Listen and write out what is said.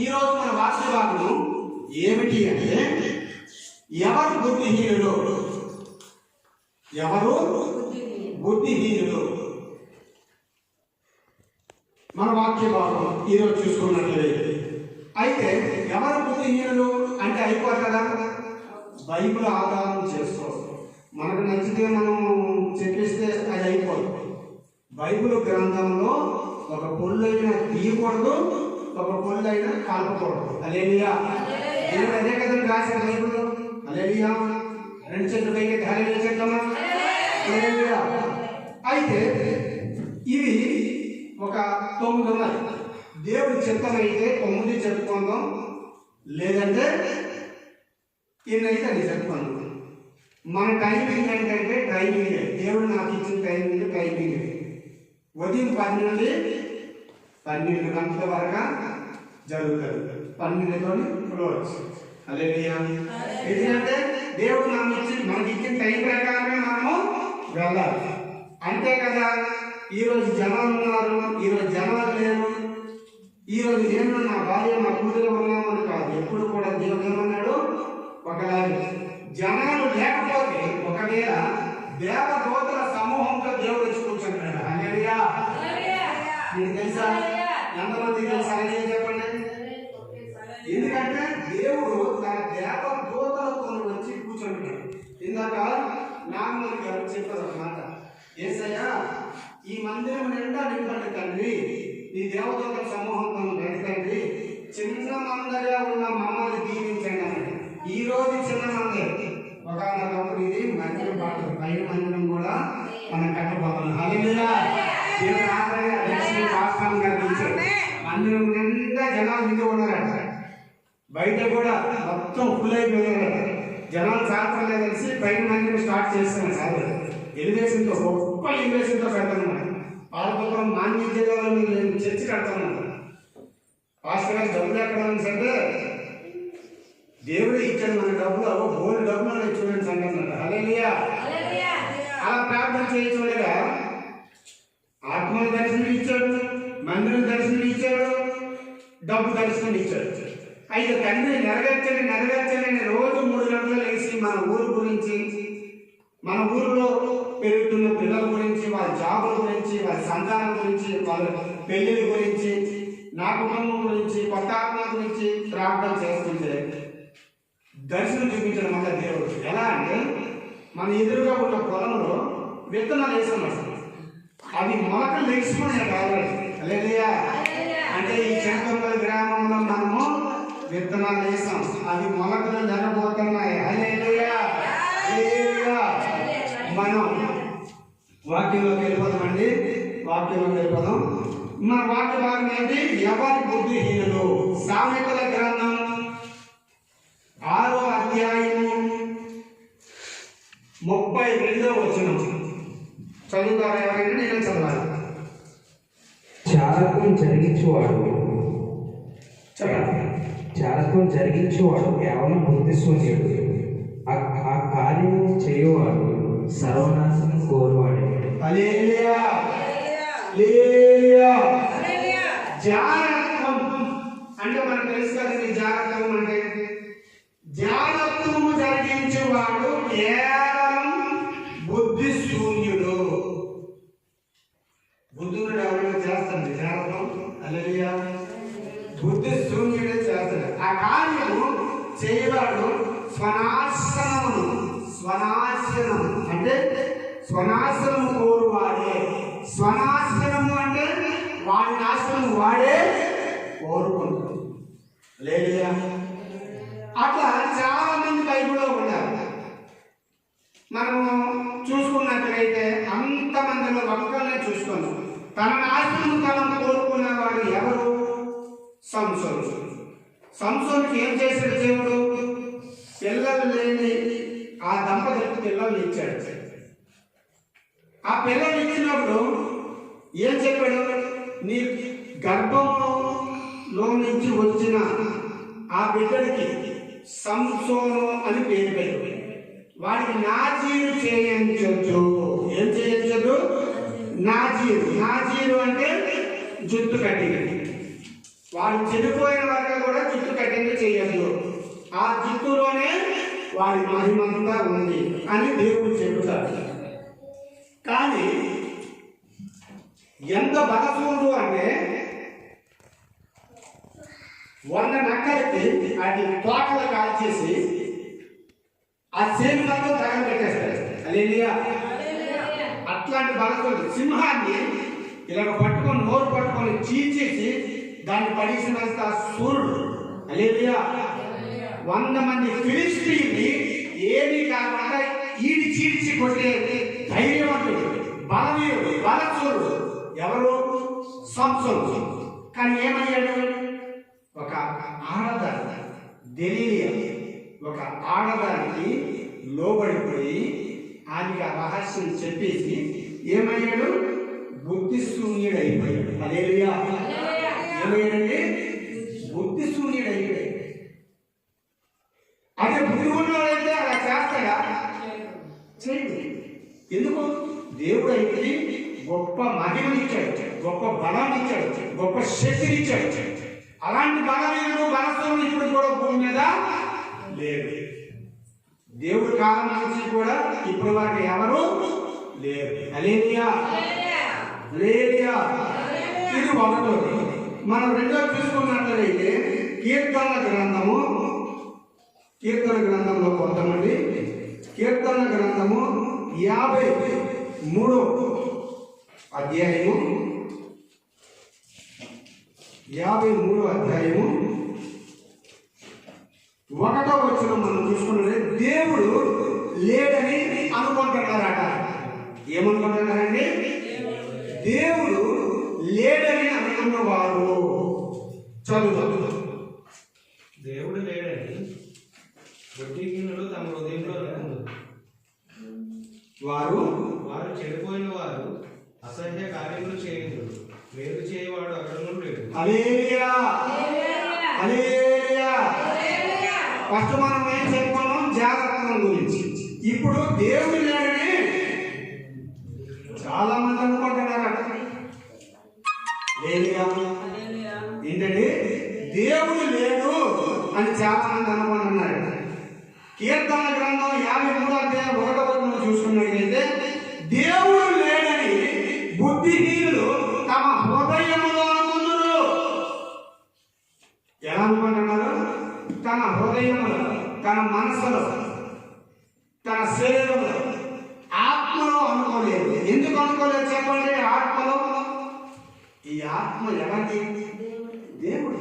ఈరోజు మన వాక్య భాగము ఏమిటి అంటే ఎవరు బుద్ధిహీనులు, ఎవరు బుద్ధిహీనులు. మన వాక్య భాగం ఈరోజు చూసుకున్నట్లయితే అయితే ఎవరు బుద్ధిహీనులు అంటే అయిపోదు కదా, బైబిల్ ఆధారం చేసుకోవాలి. మనకు నచ్చితే మనం చెప్పిస్తే అది అయిపోదు. బైబిల్ గ్రంథంలో ఒక పొల్లైనా తీయకూడదు, ఒక పొల్లైనా కలపకూడదు. హల్లెలూయా. దేవుడు అదే కదండి రాసిన బైబిల్. హల్లెలూయా. రెండు చెట్లు పైకి హల్లెలూయా చెప్తామా. హల్లెలూయా. అయితే ఇవి ఒక 9 ఉన్నాయి. దేవుడు చిత్తమైతే 9 చెప్పుకుందాం, లేదంటే ఎన్నైతే అది చెప్పుకుందాం. మన టైమింగ్ ఏంటంటే టైమింగ్, దేవుడు నాకు ఇచ్చిన టైమింగ్ ఉదయం 10 నుండి 12 గంటల వరకు జరుగుతుంది. 12 క్లోజ్. హల్లెలూయా. ఎందుకంటే దేవుడు మనకి ఇచ్చిన టైం ప్రకారమే మనము వెళ్ళాలి. అంతే కదా. ఈరోజు జనాలు ఉన్నారు, ఈరోజు జనాలు లేరు, ఈరోజు నేను నా భార్య మా కూతురు ఉన్నామని కాదు. ఎప్పుడు కూడా దేవుడు ఏమన్నాడు, ఒకలాగే జనాలు లేకపోతే ఒకవేళ దేవదూతల సమూహంతో దేవుడు వచ్చి కూర్చుంటాడు. హల్లెలూయా. మీకు తెలుసా? ఎంతమంది తెలుసా? చెప్పండి. ఎందుకంటే దేవుడు తన దేవదూతలతో వచ్చి కూర్చుంటాడు. ఇందాక నాగమణి గారు చెప్పారు అన్నమాట, యేసయ్యా ఈ మందిరం నిండా నింపండి తండ్రి, ఈ దేవదూతల సమూహంతో తండ్రి, చిన్న మందగా ఉన్న మమ్మల్ని దీవించండి అన్నాడు. ఈ రోజు చిన్న మందిరం ఒకనొకప్పుడు ఇది మందిరం పాటలు, పైన మందిరం కూడా మనం కట్టబోతున్నాం. హల్లెలూయా. దేవుడు రాష్ట్రం కనిపించాడు. మందిరం నిండా జనాలు నిండి ఉన్నారట, బయట కూడా మొత్తం ఫుల్ అయిపోయినారట. జనాలు శాస్త్రంగా కలిసి పైన మందిరం స్టార్ట్ చేస్తున్నాడు. సార్ ఎలివేషన్తో గొప్ప ఎలివేషన్తో పెడతాను. పాలపురం మాన్య జిల్లాలో నేను చర్చి కడతాను. పాస్టర్ గారు డబ్బులు ఎక్కడ అంటే దేవుడు ఇచ్చాడు మన డబ్బులు, బోల్డ్ డబ్బులు చూడండి సంగతి. హల్లెలూయా. అలా ప్రార్థన చేయించగా ఆత్మ దర్శనం ఇచ్చాడు, మందిరం దర్శనం ఇచ్చాడు, డబ్బు దర్శనం ఇచ్చాడు. అయితే తండ్రి నెరవేర్చండి రోజు 3 గంటలు వేసి మన ఊరు గురించి, మన ఊరిలో పెరుగుతున్న పిల్లల గురించి, వాళ్ళ జాబుల గురించి, వాళ్ళ సంతానం గురించి, వాళ్ళ పెళ్లిల గురించి, నా కుటుంబం గురించి, కొత్త ఆత్మ గురించి ప్రార్థన చేస్తుంటే దర్శనం చూపించడం వల్ల దేవుడు ఎలా అంటే మన ఎదురుగా ఉన్న పొలంలో విత్తనాలు వేసుకున్నాడు. అవి మొలకలు వేసుకున్నాయి కాబట్టి. హల్లెలూయా. అంటే ఈ చెంపల్లి గ్రామంలో మనము విత్తనాలు వేసాం, అవి మొలకలు జరగబోతున్నాయి. హల్లెలూయా. మనం వాక్యంలోకి వెళ్ళిపోతామండి. మన వాక్య భాగం ఏంటి? ఎవరి బుద్ధిహీనులు. సామెతల గ్రంథం 6వ అధ్యాయము 32వ వచనం చదువుతారా ఎవరైనా? నేను చదవాలి. చారత్వం జరిగించేవాడు కేవలం బుద్ధిశూన్యుడు, ఆ కార్యము చేయువాడు సర్వనాశనం కోరువాడే. హల్లెలూయా. జారత్వం అంటే మనకు తెలుసు కదండి. జారత్వం అంటే జారత్వము జరిగించేవాడు కేవలం బుద్ధిశూన్యుడు. బుద్ధుడు ఎవరైనా చేస్తాడు జారత్వం. హల్లెలూయా. బుద్ధిశూన్యుడే చేస్తాడు. ఆ కార్యము చేయవాడు స్వనాశనం అంటే స్వనాశనము కోరువాడే. స్వనాశనము అంటే వాడి నాశనము వాడే కోరుకుంటాడు. హల్లెలూయా. అట్లా చాలా మంది బైబిల్లో ఉన్నారు. మనము చూసుకున్నట్లయితే అంతమందిలో ఒక్కరినే చూసుకున్నాం. తన నాశనం తనను కోరుకునేవాడు ఎవరు? సంసోనుకి ఏం చేశాడు దేవుడు? పిల్లలు లేని ఆ దంపతులకు పిల్లలు ఇచ్చాడు. ఆ పిల్లలు ఇచ్చినప్పుడు ఏం చెప్పాడు? నీ గర్భంలో నుంచి వచ్చిన ఆ బిడ్డడికి సంసోను అని పేరు పెట్టాడు. వాడికి నాజీరు చేయించొచ్చు. ఏం చేయించదు? నాజీరు అంటే జుట్టు కట్టి. వాడు చెడిపోయిన వరకు కూడా ఆ జుట్టులోనే వారి మహిమంతా ఉంది అని దేవుడు చెబుతాడు. కానీ ఎంత బలసూరుడు అంటే 100 నక్కలకి అది తోటలు కాల్చేసి ఆ సేను మొత్తం తగలబెట్టేస్తాడు. హల్లెలూయా. అట్లాంటి బలసూరుడు సింహాన్ని ఇలా పట్టుకొని నోరు పట్టుకొని చీల్చేసి దాన్ని పడేసినంత సూర్యుడు. హల్లెలూయా. 100 మంది ఫిలిష్తీయుల్ని ఏమీ కాకుండా ఈడి చీల్చి కొట్టే ధైర్యవంతుడు, బలవీరుడు, బలసూరుడు ఎవరు? సంసోను. కానీ ఏమయ్యాడు? ఒక ఆడదాని దెలీలియా ఒక ఆడదానికి లోబడిపోయి ఆమెకి ఆ రహస్యం చెప్పేసి ఏమయ్యాడు? బుద్ధిశూన్యుడైపోయాడు. హల్లెలూయా. ఏమయ్యాడండి? బుద్ధిశూన్యుడైపోయాడు. అదే బుద్ధి ఉన్నవాడైతే అలా చేస్తాడా? చేయడు. ఎందుకు? దేవుడు అయితే గొప్ప మహిమనిచ్చాడు, గొప్ప బలాన్నిచ్చాడు, గొప్ప శక్తినిచ్చాడు. అలాంటి బలవీరుడు బలస్తులు ఇప్పుడు కూడా భూమి మీద లేరు. దేవుడి కాలం నుంచి కూడా ఇప్పుడు వారికి ఎవరు లేరు. హల్లెలూయా. హల్లెలూయా. ఇది ఒకటోది. మనం రెండో చూసుకున్నట్లయితే కీర్తన గ్రంథంలో కొంతమంది కీర్తన గ్రంథము 53 అధ్యాయము 1వ వచనం మనం చూసుకున్నది. దేవుడు లేడని అనుకుంటున్నారట. ఏమనుకుంటున్నారండి? దేవుడు లేడని అనుకున్నవారు. చదువు. దేవుడు లేడని బుద్ధిహీనులు తమ హృదయంలో అనుకుంటారు. వారు చెడిపోయిన వారు అసహ్య కార్యములు చేయదు. మేలు చేయవాడు అక్కడను లేడు. హల్లెలూయా. హల్లెలూయా. ఫస్ట్ మనం ఏం చెప్పుకున్నాం? జాగ్రత్తల గురించి. ఇప్పుడు దేవుడు లేడని చాలా మంది అనుకుంటున్నారట. ఏంటండి? దేవుడు లేడు అని చాలా మంది అనుకుంటున్నారు. కీర్తన గ్రంథం 53వ అధ్యాయం 1వ వచనం చూసుకున్నట్లయితే దేవుడు లేడని బుద్ధిహీనులు తమ హృదయములో అనుకున్నారు. ఎలా అనుకుంటున్నారు? తన హృదయములో, తన మనసులో, తన శరీరంలో, ఆత్మలో అనుకోలేదు. ఎందుకు అనుకోలేదు చెప్పండి? ఆత్మలో. ఈ ఆత్మ ఎవరిది? దేవుడు.